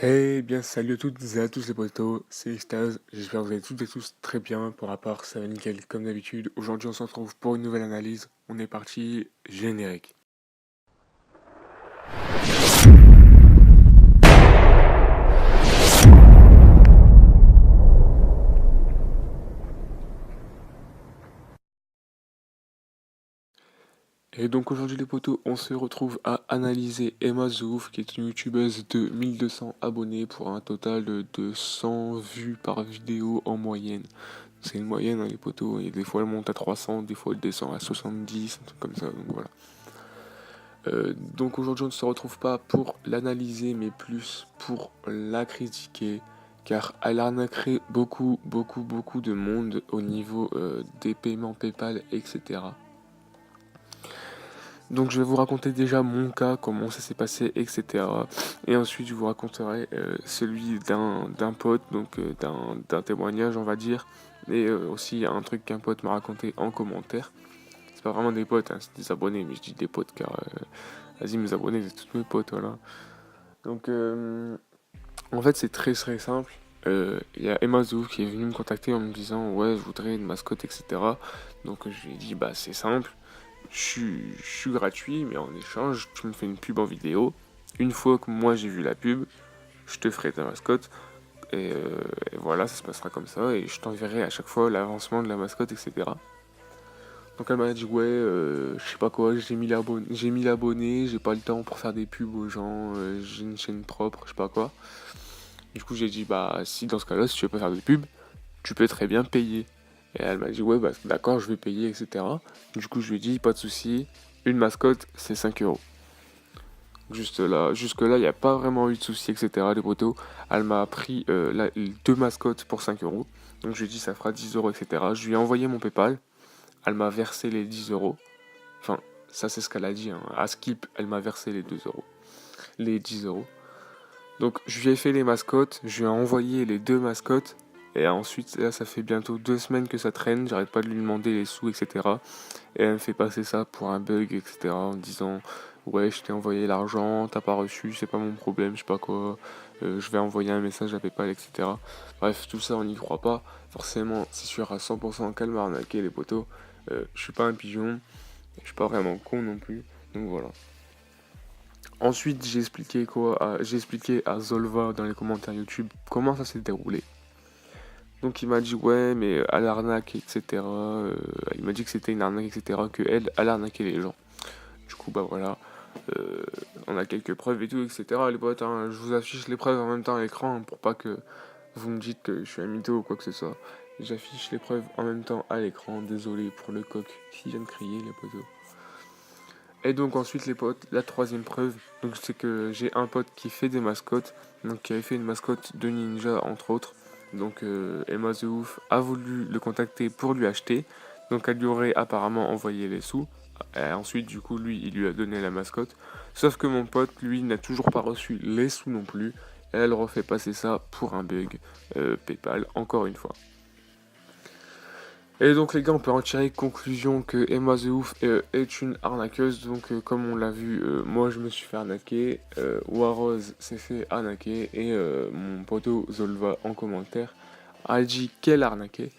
Eh bien, salut à toutes et à tous les potos, c'est Extase, j'espère que vous allez toutes et tous très bien, pour ma part ça va nickel comme d'habitude. Aujourd'hui on se retrouve pour une nouvelle analyse, on est parti, générique. Et donc aujourd'hui les potos, on se retrouve à analyser Emma The Ouf, qui est une youtubeuse de 1200 abonnés pour un total de 100 vues par vidéo en moyenne. C'est une moyenne hein, les potos, et des fois elle monte à 300, des fois elle descend à 70, un truc comme ça, donc voilà. Donc aujourd'hui on ne se retrouve pas pour l'analyser mais plus pour la critiquer car elle arnaquerait beaucoup de monde au niveau des paiements PayPal, etc. Donc je vais vous raconter déjà mon cas, comment ça s'est passé, etc. Et ensuite je vous raconterai celui d'un pote, donc d'un témoignage on va dire, et aussi un truc qu'un pote m'a raconté en commentaire. C'est pas vraiment des potes, hein, c'est des abonnés, mais je dis des potes car vas-y mes abonnés c'est tous mes potes, voilà. Donc en fait c'est très simple. Il y a Emma Zou qui est venue me contacter en me disant ouais je voudrais une mascotte, etc. Donc je lui ai dit bah c'est simple, je suis gratuit mais en échange tu me fais une pub en vidéo. Une fois que moi j'ai vu la pub, je te ferai ta mascotte. Et voilà, ça se passera comme ça et je t'enverrai à chaque fois l'avancement de la mascotte, etc. Donc elle m'a dit ouais, je sais pas quoi, j'ai 1000 abonnés, j'ai pas le temps pour faire des pubs aux gens, j'ai une chaîne propre, je sais pas quoi. Du coup j'ai dit bah si dans ce cas-là, si tu veux pas faire de pub, tu peux très bien payer. Et elle m'a dit ouais bah d'accord je vais payer, etc. Du coup je lui ai dit pas de souci, une mascotte c'est 5 euros. Juste là, jusque là il n'y a pas vraiment eu de soucis, etc. Les poteaux, elle m'a pris deux mascottes pour 5 euros. Donc je lui ai dit ça fera 10 euros, etc. Je lui ai envoyé mon PayPal. Elle m'a versé les 10 euros. Enfin, ça c'est ce qu'elle a dit. Hein. À Skip, elle m'a versé les 2 euros. Les 10 euros. Donc je lui ai fait les mascottes. Je lui ai envoyé les deux mascottes. Et ensuite, là, ça fait bientôt 2 semaines que ça traîne. J'arrête pas de lui demander les sous, etc. Et elle me fait passer ça pour un bug, etc. En disant ouais, je t'ai envoyé l'argent, t'as pas reçu, c'est pas mon problème, je sais pas quoi. Je vais envoyer un message à PayPal, etc. Bref, tout ça, on n'y croit pas. Forcément, c'est sûr à 100% qu'elle m'a arnaqué, les poteaux. Je suis pas un pigeon. Je suis pas vraiment con non plus, donc voilà. Ensuite, j'ai expliqué à Zolva dans les commentaires YouTube comment ça s'est déroulé. Donc il m'a dit ouais, mais à l'arnaque, etc. Il m'a dit que c'était une arnaque, etc. Que elle arnaquait les gens. Du coup, bah voilà. On a quelques preuves et tout, etc. Les potes, hein, je vous affiche les preuves en même temps à l'écran hein, pour pas que vous me dites que je suis un mytho ou quoi que ce soit. J'affiche les preuves en même temps à l'écran. Désolé pour le coq qui vient de crier, les potos. Et donc ensuite les potes, la troisième preuve, donc c'est que j'ai un pote qui fait des mascottes, donc qui avait fait une mascotte de ninja entre autres. Donc Emma The Ouf a voulu le contacter pour lui acheter, donc elle lui aurait apparemment envoyé les sous. Et ensuite du coup lui il lui a donné la mascotte, sauf que mon pote lui n'a toujours pas reçu les sous non plus. Et elle refait passer ça pour un bug PayPal encore une fois. Et donc les gars, on peut en tirer conclusion que Emma The Ouf est une arnaqueuse. Donc comme on l'a vu, moi je me suis fait arnaquer, Waroz s'est fait arnaquer et mon poteau Zolva en commentaire a dit qu'elle arnaquait.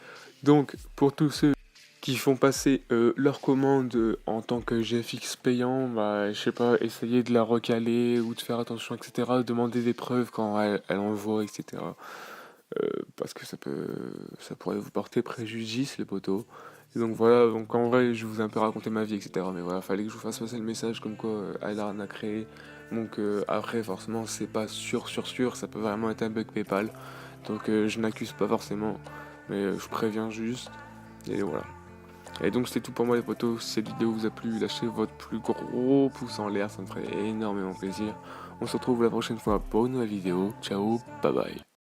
Donc pour tous ceux qui font passer leur commande en tant que GFX payant, bah je sais pas, essayer de la recaler ou de faire attention, etc. Demander des preuves quand elle envoie, etc. Parce que ça pourrait vous porter préjudice les potos. Et donc voilà, donc en vrai je vous ai un peu raconté ma vie, etc. Mais voilà, fallait que je vous fasse passer le message comme quoi elle a créé. Donc après forcément c'est pas sûr, ça peut vraiment être un bug PayPal. Donc je n'accuse pas forcément, mais je préviens juste. Et voilà. Et donc c'était tout pour moi les potos. Si cette vidéo vous a plu, lâchez votre plus gros pouce en l'air, ça me ferait énormément plaisir. On se retrouve la prochaine fois pour une nouvelle vidéo. Ciao, bye bye.